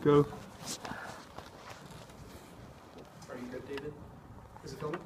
Go. Are you good, David? Is it filming?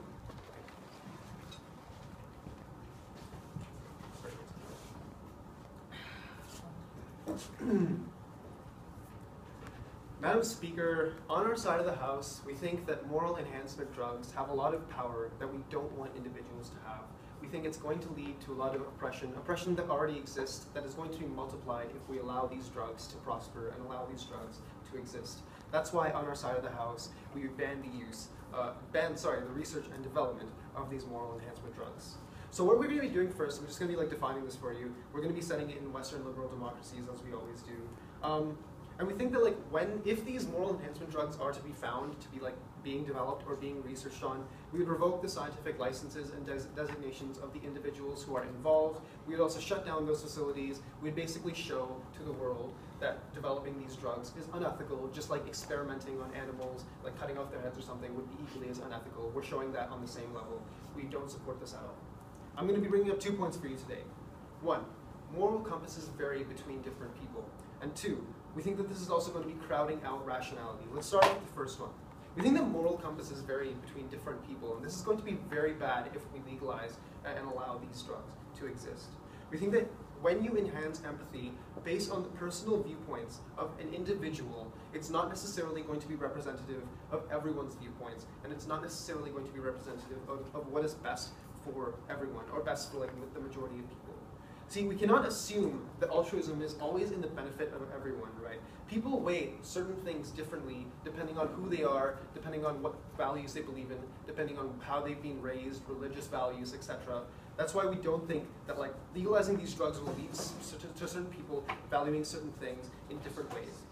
Madam Speaker, on our side of the House, we think that moral enhancement drugs have a lot of power that we don't want individuals to have. We think it's going to lead to a lot of oppression that already exists, that is going to be multiplied if we allow these drugs to prosper and allow these drugs to exist. That's why on our side of the House, we would ban the research and development of these moral enhancement drugs. So what we're going to be doing first, I'm just going to be defining this for you. We're going to be setting it in Western liberal democracies, as we always do. And we think that if these moral enhancement drugs are to be found to be being developed or being researched on, we would revoke the scientific licenses and designations of the individuals who are involved. We would also shut down those facilities. We'd basically show to the world that developing these drugs is unethical, just like experimenting on animals, like cutting off their heads or something would be equally as unethical. We're showing that on the same level. We don't support this at all. I'm going to be bringing up 2 points for you today. 1, moral compasses vary between different people. And 2, we think that this is also going to be crowding out rationality. Let's start with the first one. We think that moral compasses vary between different people, and this is going to be very bad if we legalize and allow these drugs to exist. We think that when you enhance empathy based on the personal viewpoints of an individual, it's not necessarily going to be representative of everyone's viewpoints, and it's not necessarily going to be representative of what is best for everyone, or best for the majority of people. See, we cannot assume that altruism is always in the benefit of everyone, right? People weigh certain things differently depending on who they are, depending on what values they believe in, depending on how they've been raised, religious values, etc. That's why we don't think that legalizing these drugs will lead to certain people valuing certain things in different ways.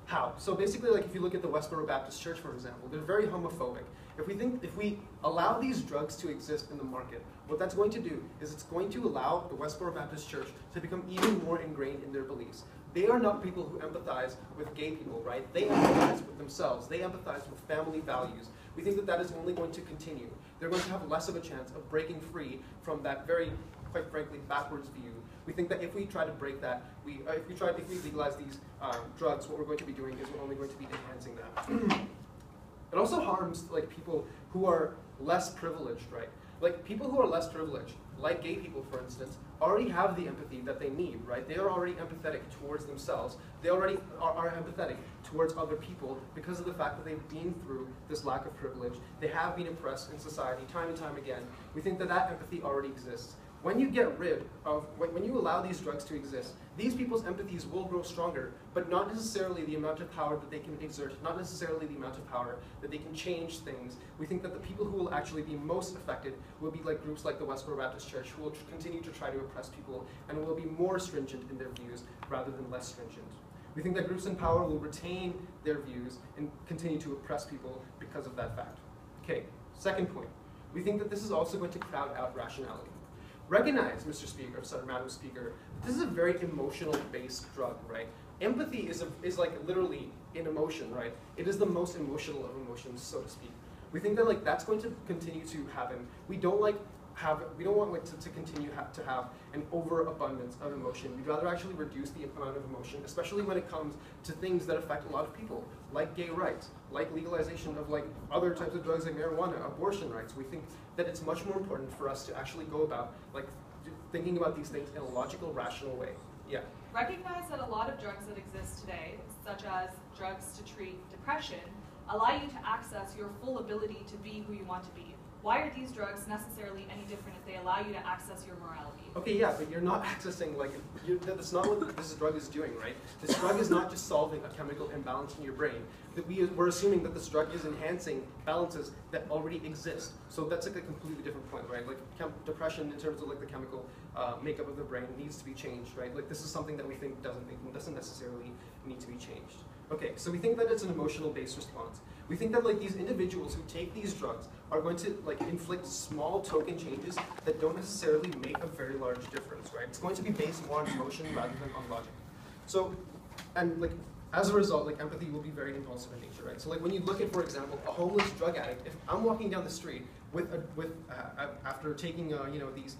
How? So basically, if you look at the Westboro Baptist Church, for example, they're very homophobic. If we allow these drugs to exist in the market, what that's going to do is it's going to allow the Westboro Baptist Church to become even more ingrained in their beliefs. They are not people who empathize with gay people, right? They empathize with themselves. They empathize with family values. We think that that is only going to continue. They're going to have less of a chance of breaking free from that very, quite frankly, backwards view. We think that if we try to break that, if we legalize these drugs, what we're going to be doing is we're only going to be enhancing that. It also harms people who are less privileged, right? People who are less privileged, like gay people, for instance, already have the empathy that they need, right? They are already empathetic towards themselves. They already are empathetic towards other people because of the fact that they've been through this lack of privilege. They have been oppressed in society time and time again. We think that that empathy already exists. When you get rid of, when you allow these drugs to exist, these people's empathies will grow stronger, but not necessarily the amount of power that they can exert, not necessarily the amount of power that they can change things. We think that the people who will actually be most affected will be groups like the Westboro Baptist Church, who will continue to try to oppress people and will be more stringent in their views rather than less stringent. We think that groups in power will retain their views and continue to oppress people because of that fact. Okay, second point. We think that this is also going to crowd out rationality. Recognize, Mr. Speaker, Madam Speaker, this is a very emotional-based drug, right? Empathy is literally an emotion, right? It is the most emotional of emotions, so to speak. We think that that's going to continue to happen. We don't want to continue to have an overabundance of emotion. We'd rather actually reduce the amount of emotion, especially when it comes to things that affect a lot of people, like gay rights, like legalization of other types of drugs like marijuana, abortion rights. We think that it's much more important for us to actually go about thinking about these things in a logical, rational way. Yeah. Recognize that a lot of drugs that exist today, such as drugs to treat depression, allow you to access your full ability to be who you want to be. Why are these drugs necessarily any different if they allow you to access your morality? Okay, yeah, but you're not accessing, that's not what this drug is doing, right? This drug is not just solving a chemical imbalance in your brain. We're assuming that this drug is enhancing balances that already exist. So that's a completely different point, right? Depression in terms of the chemical makeup of the brain needs to be changed, right? This is something that we think doesn't necessarily need to be changed. Okay, so we think that it's an emotional-based response. We think that these individuals who take these drugs are going to inflict small token changes that don't necessarily make a very large difference, right? It's going to be based more on emotion rather than on logic. So, and as a result, empathy will be very impulsive in nature, right? So when you look at, for example, a homeless drug addict, if I'm walking down the street after taking these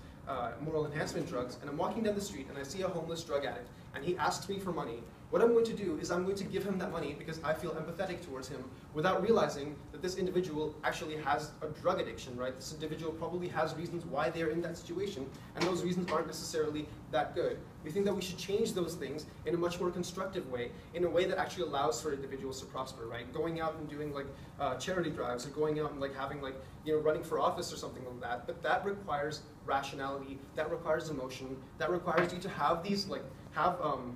moral enhancement drugs, and I'm walking down the street and I see a homeless drug addict, and he asks me for money, What I'm going to do is I'm going to give him that money because I feel empathetic towards him without realizing that this individual actually has a drug addiction, right? This individual probably has reasons why they're in that situation, and those reasons aren't necessarily that good. We think that we should change those things in a much more constructive way, in a way that actually allows for individuals to prosper, right? Going out and doing like charity drives, or going out and like having like, running for office or something like that. But that requires rationality, that requires emotion, that requires you to have these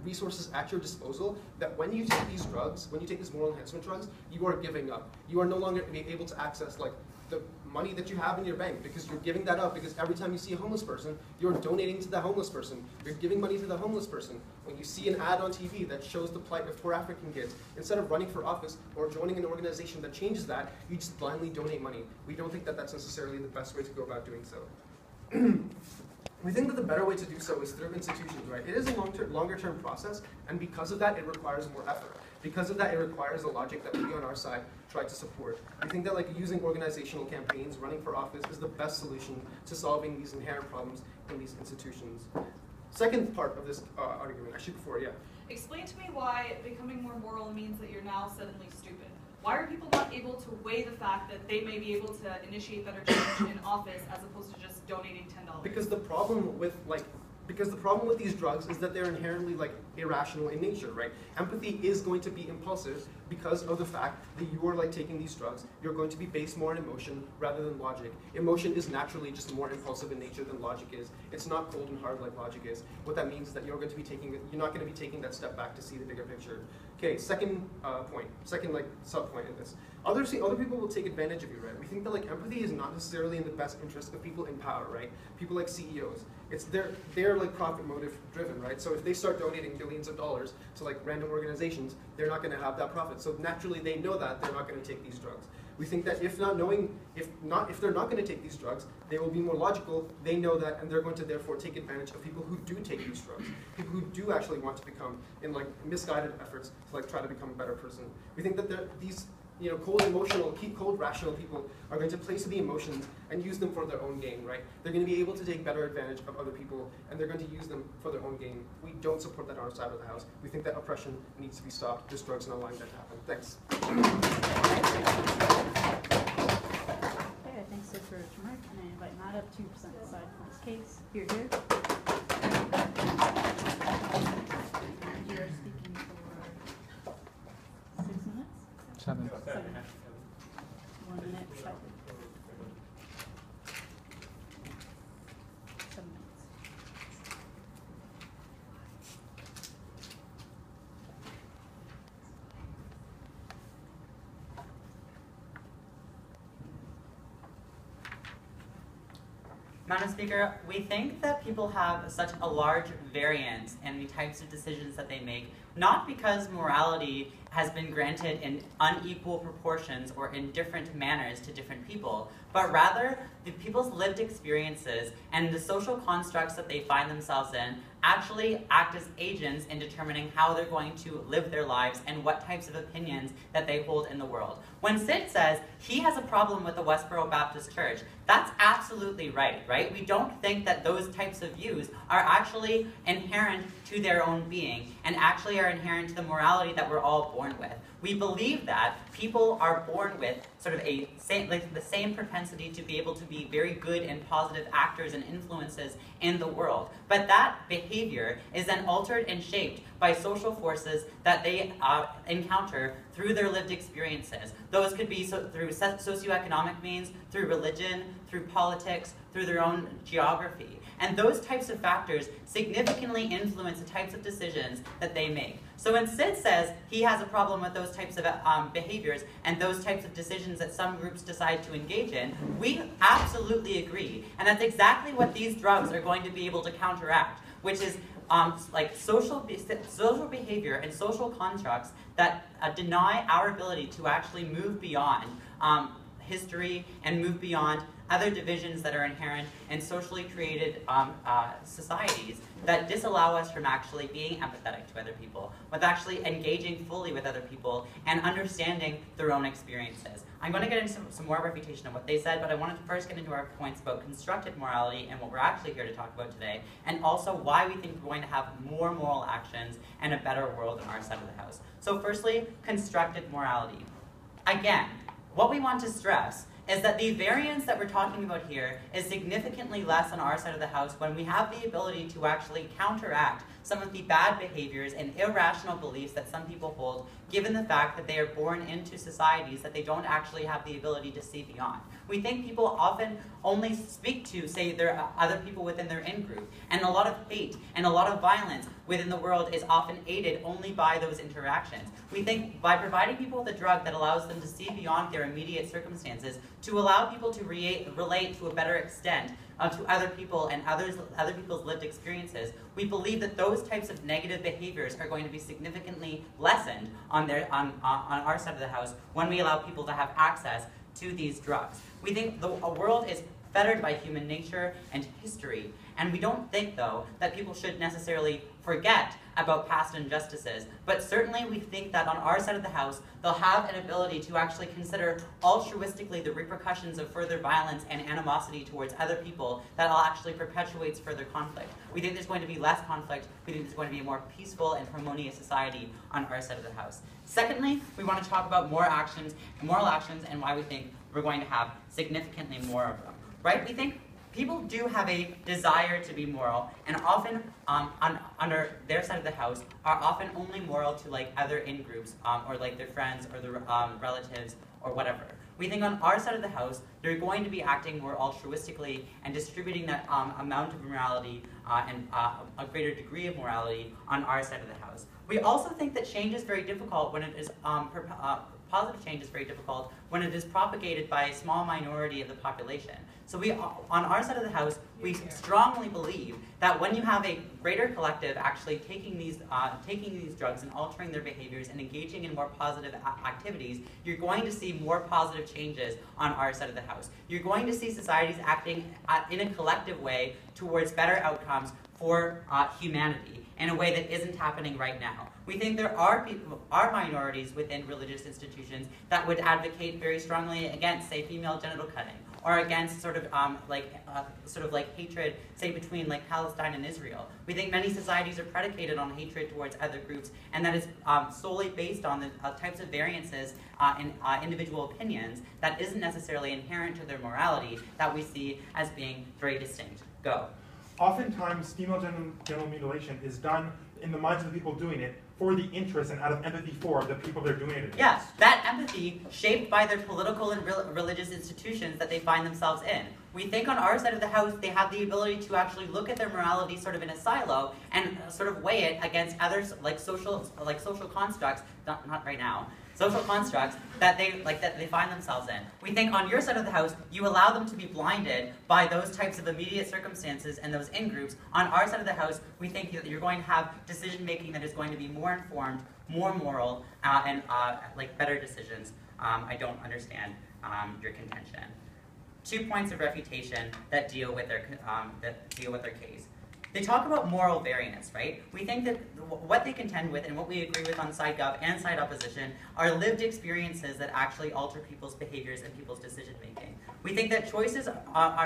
resources at your disposal, that when you take these drugs, when you take these moral enhancement drugs, you are giving up. You are no longer able to access like the money that you have in your bank, because you're giving that up, because every time you see a homeless person, you're donating to the homeless person. You're giving money to the homeless person. When you see an ad on TV that shows the plight of poor African kids, instead of running for office or joining an organization that changes that, you just blindly donate money. We don't think that that's necessarily the best way to go about doing so. We think that the better way to do so is through institutions, right? It is a longer-term process, and because of that, it requires more effort. Because of that, it requires a logic that we on our side try to support. We think that like using organizational campaigns, running for office, is the best solution to solving these inherent problems in these institutions. Second part of this argument, actually before, yeah. Explain to me why becoming more moral means that you're now suddenly stupid. Why are people not able to weigh the fact that they may be able to initiate better change in office as opposed to just donating $10? Because the problem with these drugs is that they're inherently like irrational in nature, right? Empathy is going to be impulsive because of the fact that you are like taking these drugs. You're going to be based more on emotion rather than logic. Emotion is naturally just more impulsive in nature than logic is. It's not cold and hard like logic is. What that means is that you're not going to be taking that step back to see the bigger picture. Okay, second sub point in this. Other people will take advantage of you, right? We think that like empathy is not necessarily in the best interest of people in power, right? People like CEOs. They're like profit motive driven, right? So if they start donating billions of dollars to like random organizations, they're not going to have that profit. So naturally, they know that they're not going to take these drugs. We think that if they're not going to take these drugs, they will be more logical. They know that, and they're going to therefore take advantage of people who do take these drugs, people who do actually want to become in like misguided efforts to like try to become a better person. We think that these cold rational people are going to play to the emotions and use them for their own gain, right? They're going to be able to take better advantage of other people, and they're going to use them for their own gain. We don't support that on our side of the house. We think that oppression needs to be stopped. There's drugs not allowing that to happen. Thanks. Okay, thanks for your remark, and I invite Matt up to present the side from his case. Here. And you're speaking for 6 minutes? 7. 1 minute, 5. 7 minutes. Madam Speaker, we think that people have such a large variance in the types of decisions that they make, not because morality has been granted in unequal proportions or in different manners to different people, but rather the people's lived experiences and the social constructs that they find themselves in actually act as agents in determining how they're going to live their lives and what types of opinions that they hold in the world. When Sid says he has a problem with the Westboro Baptist Church, that's absolutely right? We don't think that those types of views are actually inherent to their own being and actually are inherent to the morality that we're all born with. We believe that people are born with sort of the same propensity to be able to be very good and positive actors and influences in the world. But that behavior is then altered and shaped by social forces that they encounter through their lived experiences. Those could be through socioeconomic means, through religion, through politics, through their own geography. And those types of factors significantly influence the types of decisions that they make. So when Sid says he has a problem with those types of behaviors and those types of decisions that some groups decide to engage in, we absolutely agree. And that's exactly what these drugs are going to be able to counteract, which is social behavior and social constructs that deny our ability to actually move beyond history and move beyond other divisions that are inherent in socially created societies that disallow us from actually being empathetic to other people, with actually engaging fully with other people and understanding their own experiences. I'm going to get into some more refutation of what they said, but I wanted to first get into our points about constructed morality and what we're actually here to talk about today, and also why we think we're going to have more moral actions and a better world on our side of the house. So firstly, constructed morality. Again, what we want to stress is that the variance that we're talking about here is significantly less on our side of the house when we have the ability to actually counteract some of the bad behaviors and irrational beliefs that some people hold, given the fact that they are born into societies that they don't actually have the ability to see beyond. We think people often only speak to, say, there are other people within their in-group, and a lot of hate and a lot of violence within the world is often aided only by those interactions. We think by providing people with a drug that allows them to see beyond their immediate circumstances, to allow people to relate to a better extent to other people and other people's lived experiences, we believe that those types of negative behaviors are going to be significantly lessened on our side of the house when we allow people to have access to these drugs. We think the world is fettered by human nature and history, and we don't think, though, that people should necessarily forget about past injustices, but certainly we think that on our side of the house, they'll have an ability to actually consider altruistically the repercussions of further violence and animosity towards other people that actually perpetuates further conflict. We think there's going to be less conflict. We think there's going to be a more peaceful and harmonious society on our side of the house. Secondly, we want to talk about moral actions, and why we think we're going to have significantly more of them. Right? We think people do have a desire to be moral, and often under their side of the house are often only moral to like other in-groups or like their friends or their relatives or whatever. We think on our side of the house, they're going to be acting more altruistically and distributing that amount of morality and a greater degree of morality on our side of the house. We also think that change is very difficult when it is positive change is very difficult when it is propagated by a small minority of the population. So on our side of the house, we strongly believe that when you have a greater collective actually taking these drugs and altering their behaviors and engaging in more positive activities, you're going to see more positive changes on our side of the house. You're going to see societies acting in a collective way towards better outcomes for humanity in a way that isn't happening right now. We think there are minorities within religious institutions that would advocate very strongly against, say, female genital cutting, or against sort of like hatred, say, between like Palestine and Israel. We think many societies are predicated on hatred towards other groups, and that is solely based on the types of variances in individual opinions that isn't necessarily inherent to their morality that we see as being very distinct. Go. Oftentimes, female genital mutilation is done in the minds of the people doing it for the interest and out of empathy for the people they're doing it against. Yes, that empathy shaped by their political and religious institutions that they find themselves in. We think on our side of the house, they have the ability to actually look at their morality sort of in a silo and sort of weigh it against others like social constructs, not right now, social constructs that they find themselves in. We think on your side of the house, you allow them to be blinded by those types of immediate circumstances and those in-groups. On our side of the house, we think that you're going to have decision-making that is going to be more informed, more moral, and like better decisions. I don't understand your contention. 2 points of refutation that deal with their case. They talk about moral variance, right? We think that what they contend with and what we agree with on side gov and side opposition are lived experiences that actually alter people's behaviors and people's decision making. We think that choices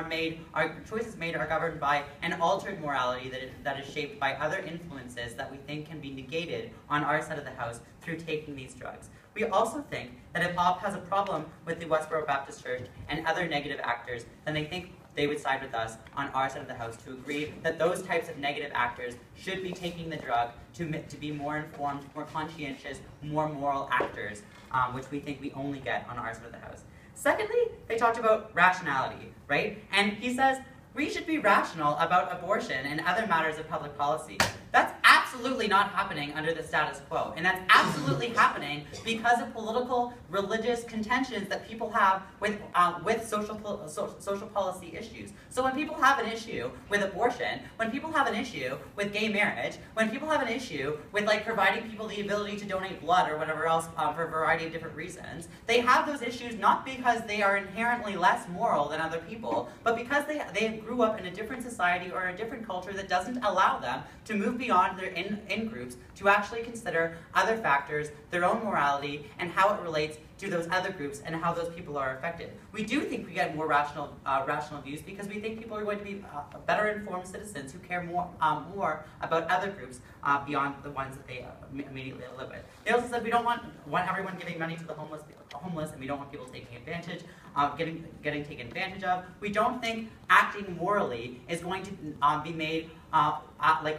made are governed by an altered morality that is shaped by other influences that we think can be negated on our side of the house through taking these drugs. We also think that if Bob has a problem with the Westboro Baptist Church and other negative actors, then they think they would side with us on our side of the house to agree that those types of negative actors should be taking the drug to be more informed, more conscientious, more moral actors, which we think we only get on our side of the house. Secondly, they talked about rationality, right? And he says, we should be rational about abortion and other matters of public policy. That's absolutely absolutely not happening under the status quo. And that's absolutely happening because of political, religious contentions that people have with social policy issues. So when people have an issue with abortion, when people have an issue with gay marriage, when people have an issue with like providing people the ability to donate blood or whatever else for a variety of different reasons, they have those issues not because they are inherently less moral than other people, but because they grew up in a different society or a different culture that doesn't allow them to move beyond their in-groups to actually consider other factors, their own morality, and how it relates to those other groups and how those people are affected. We do think we get more rational views because we think people are going to be better informed citizens who care more about other groups beyond the ones that they immediately live with. They also said we don't want everyone giving money to the homeless, and we don't want people taking advantage, getting taken advantage of. We don't think acting morally is going to be made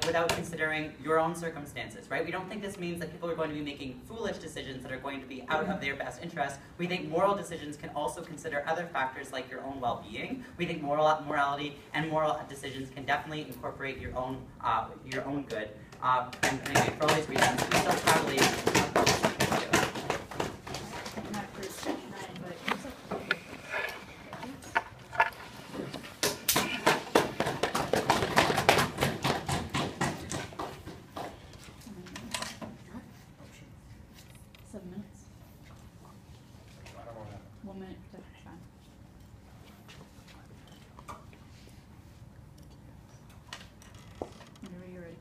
without considering your own circumstances, right? We don't think this means that people are going to be making foolish decisions that are going to be out of their best interest. We think moral decisions can also consider other factors like your own well-being. We think morality and moral decisions can definitely incorporate your own good. And anyway, for all these reasons, we still probably Not for section 9, but seven minutes. 1 minute, that's fine. Whenever you're ready.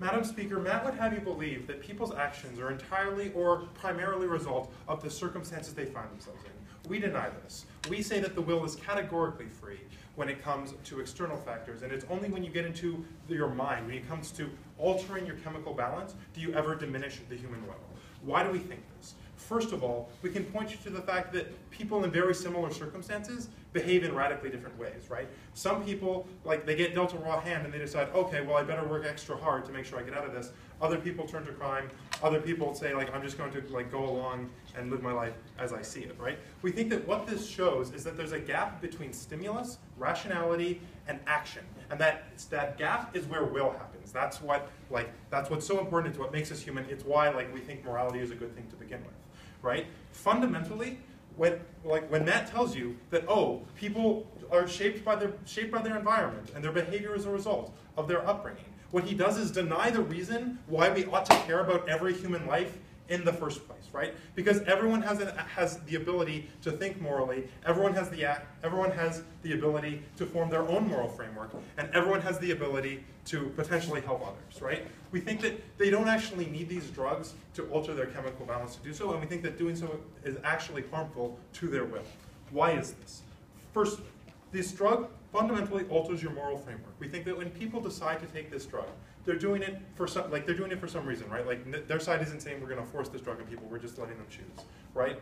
Madam Speaker, Matt would have you believe that people's actions are entirely or primarily a result of the circumstances they find themselves in. We deny this. We say that the will is categorically free when it comes to external factors, and it's only when you get into your mind, when it comes to altering your chemical balance, do you ever diminish the human will. Why do we think this? First of all, we can point you to the fact that people in very similar circumstances behave in radically different ways, right? Some people, like, they get dealt a raw hand and they decide, okay, well, I better work extra hard to make sure I get out of this. Other people turn to crime. Other people say, like, I'm just going to go along and live my life as I see it, right? We think that what this shows is that there's a gap between stimulus, rationality, and action. And that gap is where will happens. That's what's so important. It's what makes us human. It's why, we think morality is a good thing to begin with, right? Fundamentally, when Matt tells you that, oh, people are shaped by their environment and their behavior as a result of their upbringing, what he does is deny the reason why we ought to care about every human life in the first place, right? Because everyone has the ability to think morally, everyone has the ability to form their own moral framework, and everyone has the ability to potentially help others, right? We think that they don't actually need these drugs to alter their chemical balance to do so, and we think that doing so is actually harmful to their will. Why is this? First, this drug fundamentally alters your moral framework. We think that when people decide to take this drug, they're doing it for some reason, right? Like, their side isn't saying we're going to force this drug on people, we're just letting them choose, right?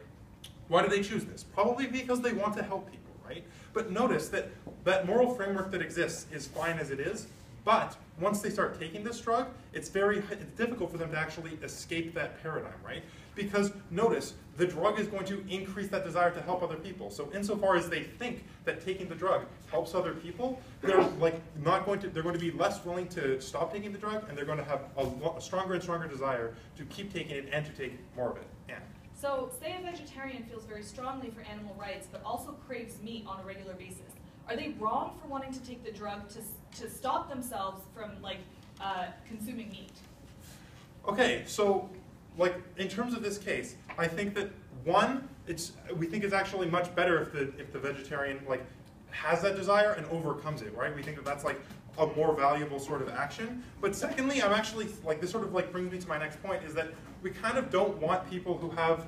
Why do they choose this? Probably because they want to help people, right? But notice that that moral framework that exists is fine as it is, but once they start taking this drug, it's difficult for them to actually escape that paradigm, right? Because notice, the drug is going to increase that desire to help other people. So insofar as they think that taking the drug helps other people, they're going to be less willing to stop taking the drug, and they're going to have a stronger and stronger desire to keep taking it and to take more of it. Anne. So, say a vegetarian feels very strongly for animal rights, but also craves meat on a regular basis. Are they wrong for wanting to take the drug to stop themselves from consuming meat? Okay, so in terms of this case, I think that we think it's actually much better if the vegetarian has that desire and overcomes it, right? We think that that's a more valuable sort of action. But secondly, I'm actually this sort of brings me to my next point, is that we kind of don't want people who have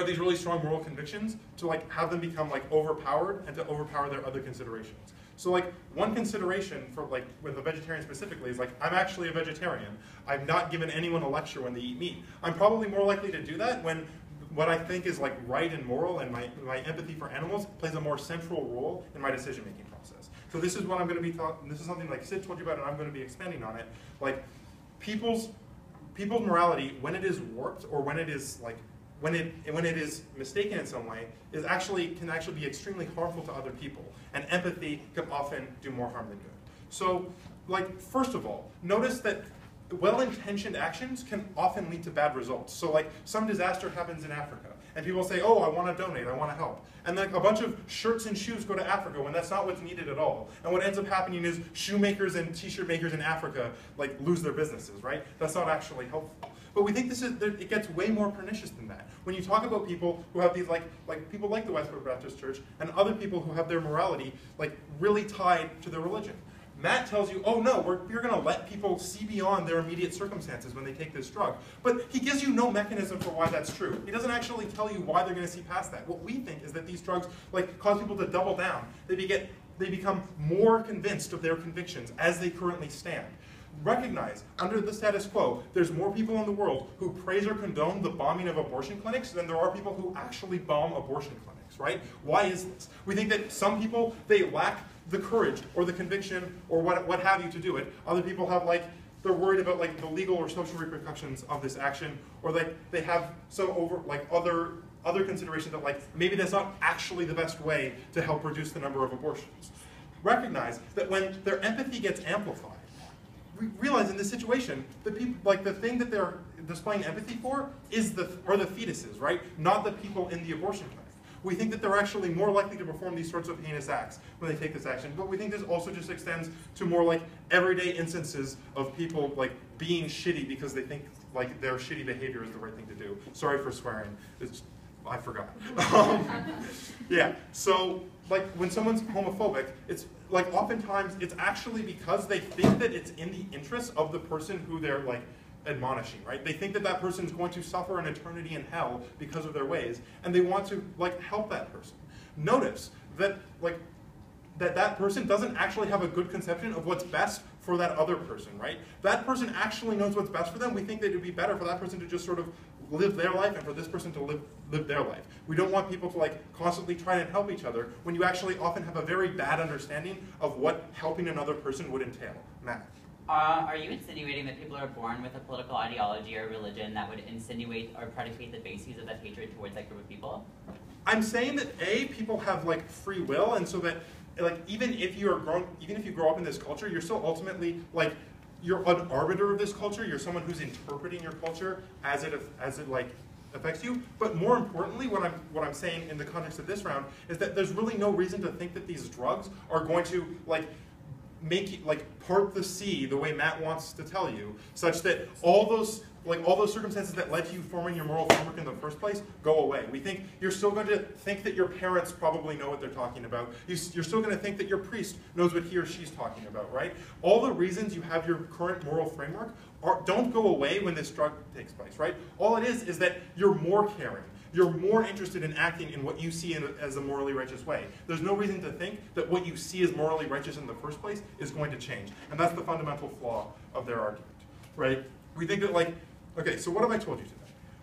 these really strong moral convictions to have them become overpowered and to overpower their other considerations. So one consideration for with a vegetarian specifically is I'm actually a vegetarian. I've not given anyone a lecture when they eat meat. I'm probably more likely to do that when what I think is right and moral and my empathy for animals plays a more central role in my decision-making process. So this is what I'm going to be talking. This is something Sid told you about, and I'm going to be expanding on it. People's morality, when it is warped or when it is when it is mistaken in some way, can actually be extremely harmful to other people. And empathy can often do more harm than good. So, like, first of all, notice that well-intentioned actions can often lead to bad results. So, like, some disaster happens in Africa, and people say, oh, I want to donate, I want to help. And like a bunch of shirts and shoes go to Africa when that's not what's needed at all. And what ends up happening is shoemakers and t-shirt makers in Africa like lose their businesses, right? That's not actually helpful. But we think it gets way more pernicious than that. When you talk about people who have these, like people like the Westboro Baptist Church and other people who have their morality like really tied to their religion. Matt tells you, oh no, you're going to let people see beyond their immediate circumstances when they take this drug. But he gives you no mechanism for why that's true. He doesn't actually tell you why they're going to see past that. What we think is that these drugs like cause people to double down. They become more convinced of their convictions as they currently stand. Recognize, under the status quo, there's more people in the world who praise or condone the bombing of abortion clinics than there are people who actually bomb abortion clinics, right? Why is this? We think that some people, they lack the courage or the conviction or what have you to do it. Other people have they're worried about like the legal or social repercussions of this action, or like they have some other considerations that like maybe that's not actually the best way to help reduce the number of abortions. Recognize that when their empathy gets amplified, realize in this situation that people like the thing that they're displaying empathy for are the fetuses, right? Not the people in the abortion clinic. We think that they're actually more likely to perform these sorts of heinous acts when they take this action, but we think this also just extends to more like everyday instances of people like being shitty because they think like their shitty behavior is the right thing to do. Sorry for swearing, I forgot. Yeah, so like when someone's homophobic, it's like oftentimes it's actually because they think that it's in the interest of the person who they're like admonishing, right? They think that that person is going to suffer an eternity in hell because of their ways, and they want to like help that person. Notice that like that person doesn't actually have a good conception of what's best for that other person, right? That person actually knows what's best for them. We think that it would be better for that person to just sort of live their life and for this person to live their life. We don't want people to like constantly try and help each other when you actually often have a very bad understanding of what helping another person would entail. Matt? Are you insinuating that people are born with a political ideology or religion that would insinuate or predicate the bases of that hatred towards that group of people? I'm saying that people have like free will, and so that like even if you grow up in this culture, you're still ultimately like you're an arbiter of this culture. You're someone who's interpreting your culture as it like affects you. But more importantly, what I'm saying in the context of this round is that there's really no reason to think that these drugs are going to like make you like part the sea the way Matt wants to tell you, such that all those circumstances that led to you forming your moral framework in the first place go away. We think you're still going to think that your parents probably know what they're talking about. You're still going to think that your priest knows what he or she's talking about, right? All the reasons you have your current moral framework don't go away when this drug takes place, right? All it is that you're more caring. You're more interested in acting in what you see as a morally righteous way. There's no reason to think that what you see as morally righteous in the first place is going to change. And that's the fundamental flaw of their argument, right? We think that like, okay, so what have I told you today?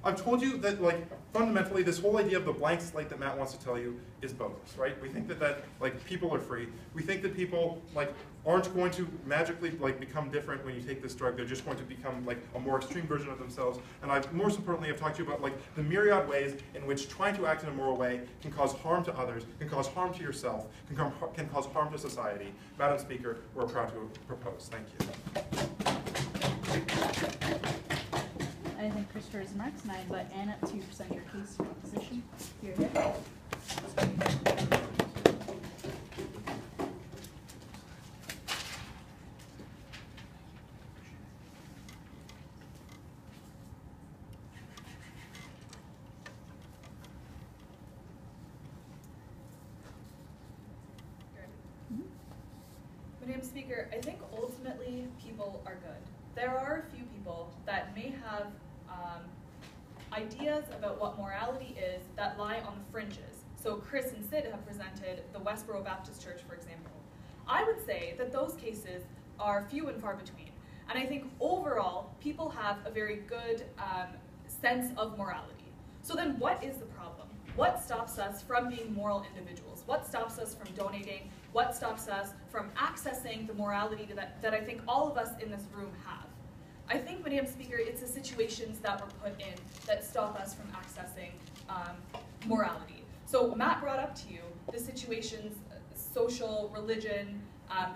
I've told you that like fundamentally this whole idea of the blank slate that Matt wants to tell you is bogus, right? We think that like people are free. We think that people like aren't going to magically like become different when you take this drug. They're just going to become like a more extreme version of themselves. And most importantly, I've talked to you about like the myriad ways in which trying to act in a moral way can cause harm to others, can cause harm to yourself, can cause harm to society. Madam Speaker, we're proud to propose. Thank you. I thank Christopher's remarks, and I invite Anna to present your case for opposition. You're here. Madam Speaker, I think ultimately people are good. There are a few people that may have ideas about what morality is that lie on the fringes. So Chris and Sid have presented the Westboro Baptist Church, for example. I would say that those cases are few and far between. And I think overall, people have a very good sense of morality. So then what is the problem? What stops us from being moral individuals? What stops us from donating? What stops us from accessing the morality that I think all of us in this room have? I think, Madam Speaker, it's the situations that were put in that stop us from accessing morality. So Matt brought up to you the situations, social, religion,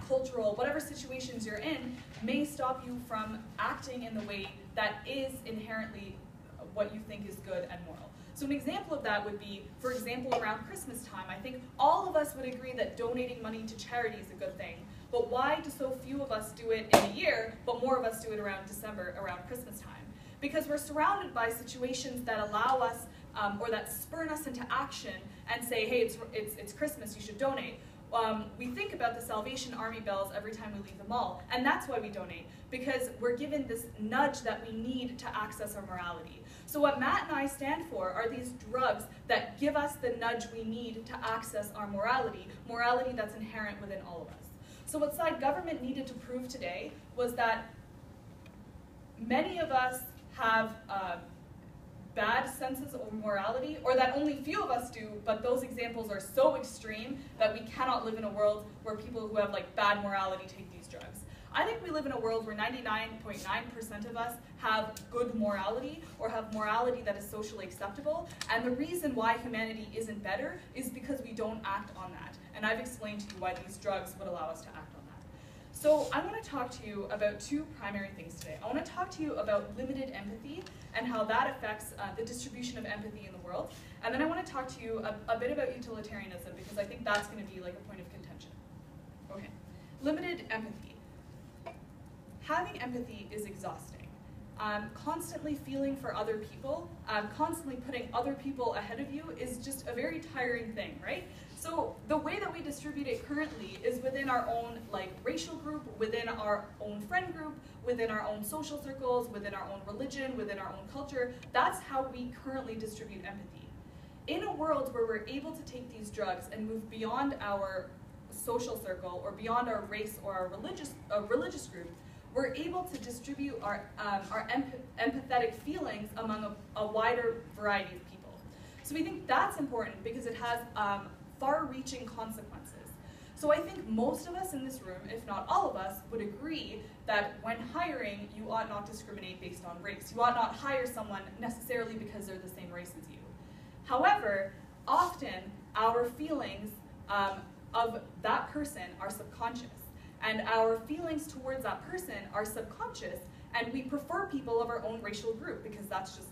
cultural, whatever situations you're in, may stop you from acting in the way that is inherently what you think is good and moral. So an example of that would be, for example, around Christmas time, I think all of us would agree that donating money to charity is a good thing. But why do so few of us do it in a year, but more of us do it around December, around Christmas time? Because we're surrounded by situations that allow us, or that spurn us into action and say, hey, it's Christmas, you should donate. We think about the Salvation Army bells every time we leave the mall, and that's why we donate, because we're given this nudge that we need to access our morality. So what Matt and I stand for are these drugs that give us the nudge we need to access our morality that's inherent within all of us. So what side government needed to prove today was that many of us have bad senses of morality, or that only few of us do, but those examples are so extreme that we cannot live in a world where people who have bad morality take these drugs. I think we live in a world where 99.9% of us have good morality, or have morality that is socially acceptable, and the reason why humanity isn't better is because we don't act on that. And I've explained to you why these drugs would allow us to act on that. So I want to talk to you about two primary things today. I want to talk to you about limited empathy and how that affects the distribution of empathy in the world. And then I want to talk to you a bit about utilitarianism, because I think that's going to be a point of contention. Okay, limited empathy. Having empathy is exhausting. Constantly feeling for other people, constantly putting other people ahead of you is just a very tiring thing, right? So the way that we distribute it currently is within our own racial group, within our own friend group, within our own social circles, within our own religion, within our own culture. That's how we currently distribute empathy. In a world where we're able to take these drugs and move beyond our social circle, or beyond our race or our religious group, we're able to distribute our empathetic feelings among a wider variety of people. So we think that's important because it has far-reaching consequences. So I think most of us in this room, if not all of us, would agree that when hiring, you ought not discriminate based on race. You ought not hire someone necessarily because they're the same race as you. However, often our feelings of that person are subconscious. And our feelings towards that person are subconscious, and we prefer people of our own racial group because that's just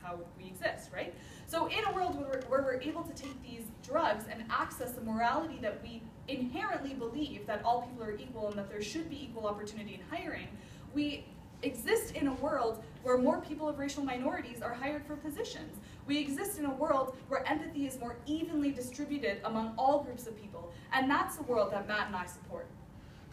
how we exist, right? So in a world where we're able to take these drugs and access the morality that we inherently believe that all people are equal and that there should be equal opportunity in hiring, we exist in a world where more people of racial minorities are hired for positions. We exist in a world where empathy is more evenly distributed among all groups of people, and that's the world that Matt and I support.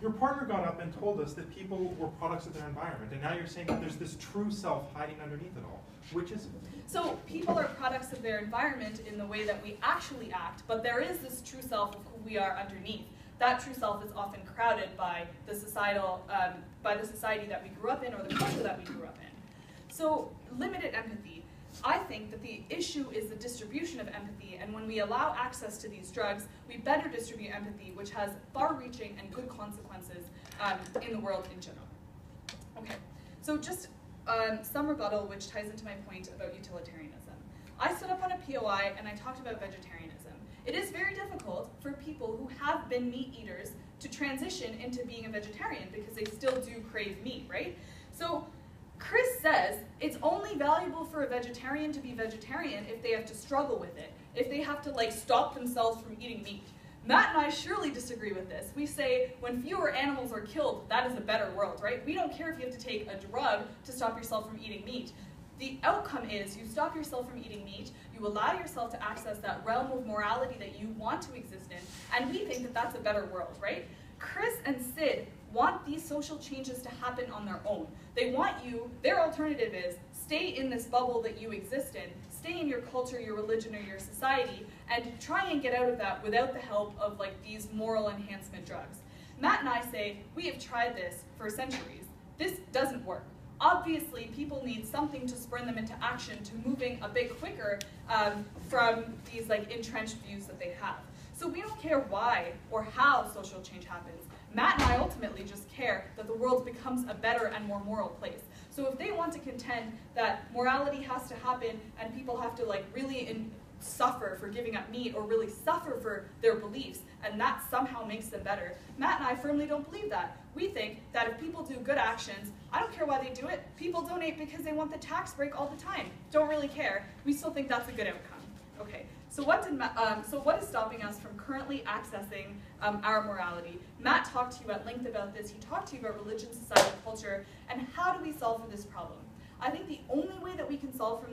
Your partner got up and told us that people were products of their environment, and now you're saying that there's this true self hiding underneath it all. Which is it? So people are products of their environment in the way that we actually act, but there is this true self of who we are underneath. That true self is often crowded by the society that we grew up in, or the culture that we grew up in. So limited empathy. I think that the issue is the distribution of empathy, and when we allow access to these drugs, we better distribute empathy, which has far-reaching and good consequences in the world in general. Okay, so just some rebuttal, which ties into my point about utilitarianism. I stood up on a POI and I talked about vegetarianism. It is very difficult for people who have been meat eaters to transition into being a vegetarian because they still do crave meat, right? So Chris says it's only valuable for a vegetarian to be vegetarian if they have to struggle with it, if they have to stop themselves from eating meat. Matt and I surely disagree with this. We say when fewer animals are killed, that is a better world, right? We don't care if you have to take a drug to stop yourself from eating meat. The outcome is you stop yourself from eating meat, you allow yourself to access that realm of morality that you want to exist in, and we think that that's a better world, right? Chris and Sid want these social changes to happen on their own. They want you, their alternative is stay in this bubble that you exist in, stay in your culture, your religion, or your society, and try and get out of that without the help of these moral enhancement drugs. Matt and I say, we have tried this for centuries. This doesn't work. Obviously, people need something to spur them into action, to moving a bit quicker from these entrenched views that they have. So we don't care why or how social change happens. Matt and I ultimately just care that the world becomes a better and more moral place. So if they want to contend that morality has to happen and people have to like really suffer for giving up meat or really suffer for their beliefs, and that somehow makes them better, Matt and I firmly don't believe that. We think that if people do good actions, I don't care why they do it, people donate because they want the tax break all the time. Don't really care. We still think that's a good outcome. Okay, so what is stopping us from currently accessing our morality? Matt talked to you at length about this. He talked to you about religion, society, culture, and how do we solve for this problem? I think the only way that we can solve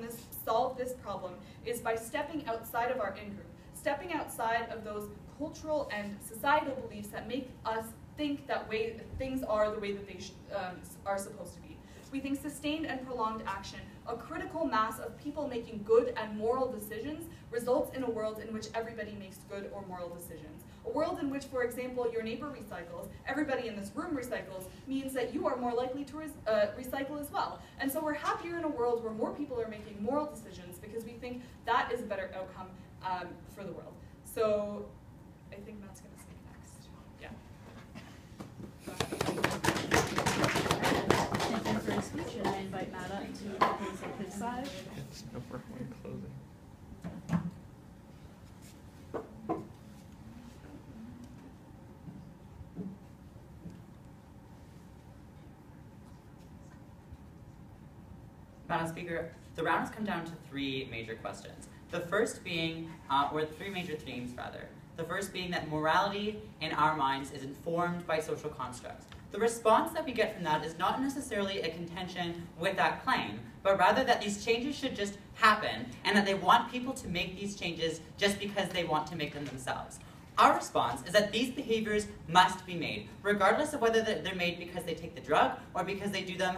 this problem is by stepping outside of our in-group, stepping outside of those cultural and societal beliefs that make us think that things are the way that they are supposed to be. We think sustained and prolonged action, a critical mass of people making good and moral decisions, results in a world in which everybody makes good or moral decisions. A world in which, for example, your neighbor recycles, everybody in this room recycles, means that you are more likely to recycle as well. And so we're happier in a world where more people are making moral decisions because we think that is a better outcome for the world. So I think Matt's going to speak next. Thank you for your speech, and I invite Matt up to propose his side. It's over when closing. Madam Speaker, the round has come down to three major questions. The first being, or three major themes rather. The first being that morality in our minds is informed by social constructs. The response that we get from that is not necessarily a contention with that claim, but rather that these changes should just happen and that they want people to make these changes just because they want to make them themselves. Our response is that these behaviors must be made, regardless of whether they're made because they take the drug or because they do them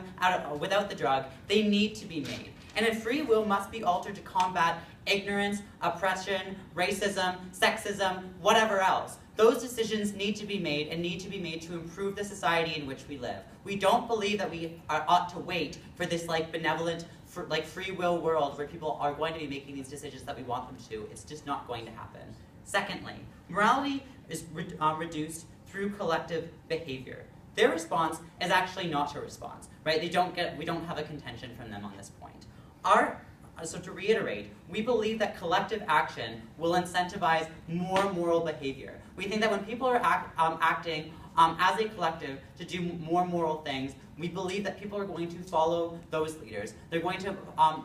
without the drug. They need to be made. And if free will must be altered to combat ignorance, oppression, racism, sexism, whatever else, those decisions need to be made and need to be made to improve the society in which we live. We don't believe that we ought to wait for this benevolent, free will world where people are going to be making these decisions that we want them to. It's just not going to happen. Secondly, morality is reduced through collective behavior. Their response is actually not a response, right? We don't have a contention from them on this point. So to reiterate, we believe that collective action will incentivize more moral behavior. We think that when people are acting as a collective to do more moral things, we believe that people are going to follow those leaders. They're going to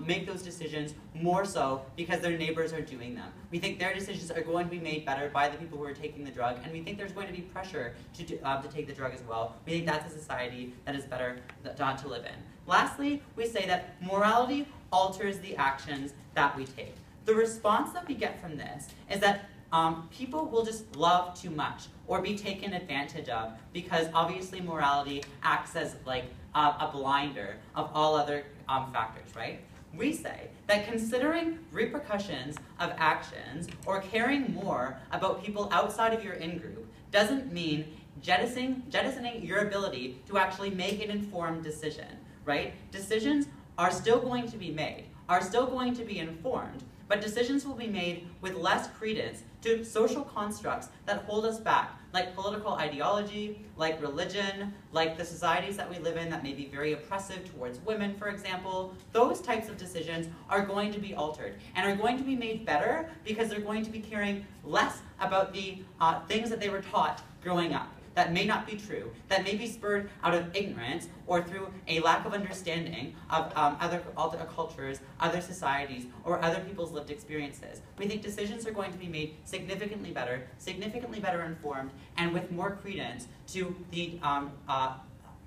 make those decisions more so because their neighbors are doing them. We think their decisions are going to be made better by the people who are taking the drug, and we think there's going to be pressure to take the drug as well. We think that's a society that is better to live in. Lastly, we say that morality alters the actions that we take. The response that we get from this is that people will just love too much or be taken advantage of because obviously morality acts as a blinder of all other factors, right? We say that considering repercussions of actions or caring more about people outside of your in-group doesn't mean jettisoning your ability to actually make an informed decision, right? Decisions are still going to be made, are still going to be informed, but decisions will be made with less credence to social constructs that hold us back, like political ideology, like religion, like the societies that we live in that may be very oppressive towards women, for example. Those types of decisions are going to be altered and are going to be made better because they're going to be caring less about the things that they were taught growing up. That may not be true, that may be spurred out of ignorance or through a lack of understanding of other cultures, other societies, or other people's lived experiences. We think decisions are going to be made significantly better informed, and with more credence to the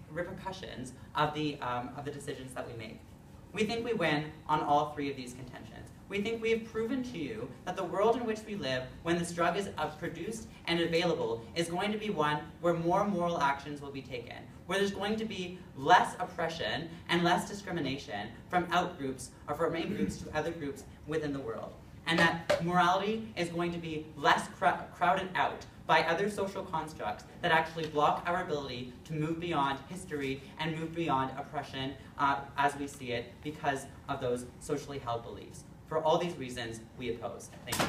repercussions of the decisions that we make. We think we win on all three of these contentions. We think we have proven to you that the world in which we live, when this drug is produced and available, is going to be one where more moral actions will be taken, where there's going to be less oppression and less discrimination from outgroups or from in-groups to other groups within the world, and that morality is going to be less crowded out by other social constructs that actually block our ability to move beyond history and move beyond oppression as we see it because of those socially held beliefs. For all these reasons, we oppose. Thank you.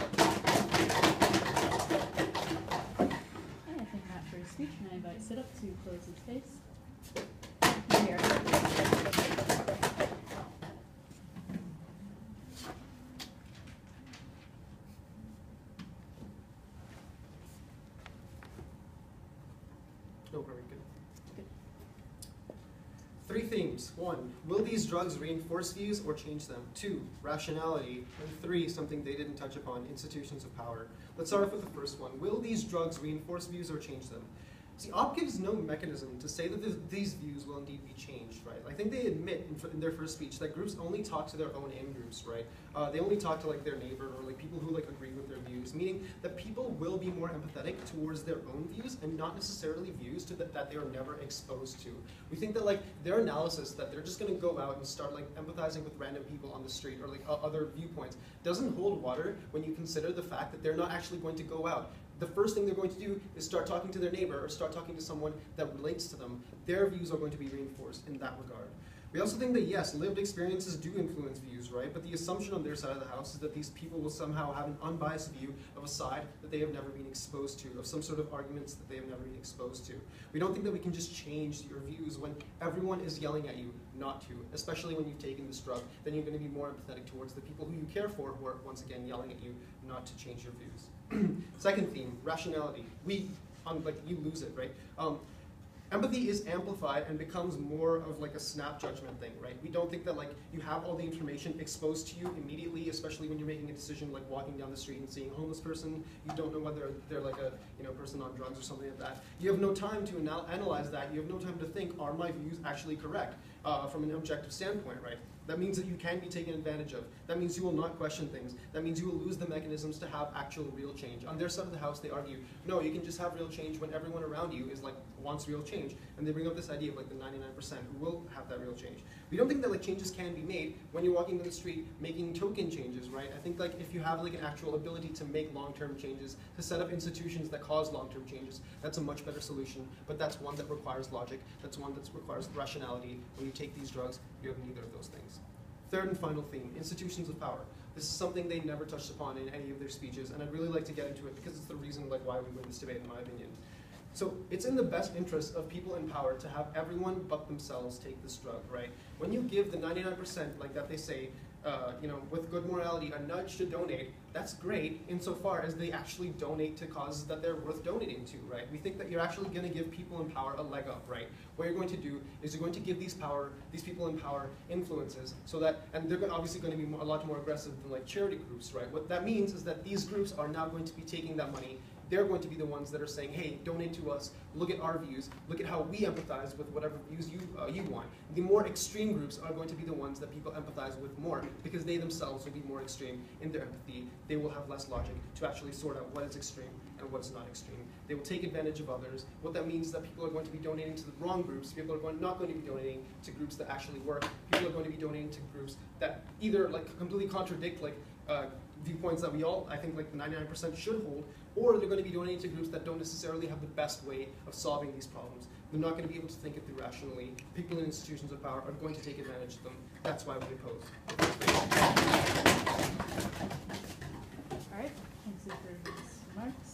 I thank Matt for his speech, and I invite Sit Up to close his case. Here. 3 themes. 1, will these drugs reinforce views or change them? 2, rationality. And 3, something they didn't touch upon, institutions of power. Let's start off with the first one. Will these drugs reinforce views or change them? See, OP gives no mechanism to say that these views will indeed be changed, right? I think they admit in their first speech that groups only talk to their own in-groups, right? They only talk to like their neighbor or like people who like agree with their views, meaning that people will be more empathetic towards their own views and not necessarily views that they are never exposed to. We think that like their analysis that they're just going to go out and start like empathizing with random people on the street or like other viewpoints doesn't hold water when you consider the fact that they're not actually going to go out. The first thing they're going to do is start talking to their neighbor or start talking to someone that relates to them. Their views are going to be reinforced in that regard. We also think that yes, lived experiences do influence views, right? But the assumption on their side of the house is that these people will somehow have an unbiased view of a side that they have never been exposed to, of some sort of arguments that they have never been exposed to. We don't think that we can just change your views when everyone is yelling at you not to, especially when you've taken this drug. Then you're going to be more empathetic towards the people who you care for who are once again yelling at you not to change your views. Second theme, rationality. You lose it, right? Empathy is amplified and becomes more of like a snap judgment thing, right? We don't think that like you have all the information exposed to you immediately, especially when you're making a decision like walking down the street and seeing a homeless person. You don't know whether they're like a person on drugs or something like that. You have no time to analyze that. You have no time to think, are my views actually correct from an objective standpoint, right? That means that you can be taken advantage of. That means you will not question things. That means you will lose the mechanisms to have actual real change. On their side of the house, they argue, no, you can just have real change when everyone around you is like wants real change. And they bring up this idea of like the 99% who will have that real change. We don't think that like changes can be made when you're walking down the street making token changes, right? I think like if you have like an actual ability to make long-term changes, to set up institutions that cause long-term changes, that's a much better solution. But that's one that requires logic. That's one that requires rationality. When you take these drugs, you have neither of those things. Third and final theme, institutions of power. This is something they never touched upon in any of their speeches, and I'd really like to get into it because it's the reason like why we win this debate, in my opinion. So it's in the best interest of people in power to have everyone but themselves take this drug, right? When you give the 99%, like that they say, with good morality, a nudge to donate, that's great insofar as they actually donate to causes that they're worth donating to, right? We think that you're actually going to give people in power a leg up, right? What you're going to do is you're going to give these people in power influences so that, and they're obviously going to be a lot more aggressive than like charity groups, right? What that means is that these groups are now going to be taking that money. They're going to be the ones that are saying, hey, donate to us, look at our views, look at how we empathize with whatever views you want. The more extreme groups are going to be the ones that people empathize with more because they themselves will be more extreme in their empathy. They will have less logic to actually sort out what is extreme and what is not extreme. They will take advantage of others. What that means is that people are going to be donating to the wrong groups. People are not going to be donating to groups that actually work. People are going to be donating to groups that either like completely contradict like viewpoints that we all, I think, like the 99% should hold, or they're going to be donating to groups that don't necessarily have the best way of solving these problems. They're not going to be able to think it through rationally. People in institutions of power are going to take advantage of them. That's why we oppose. All right, thanks for these remarks.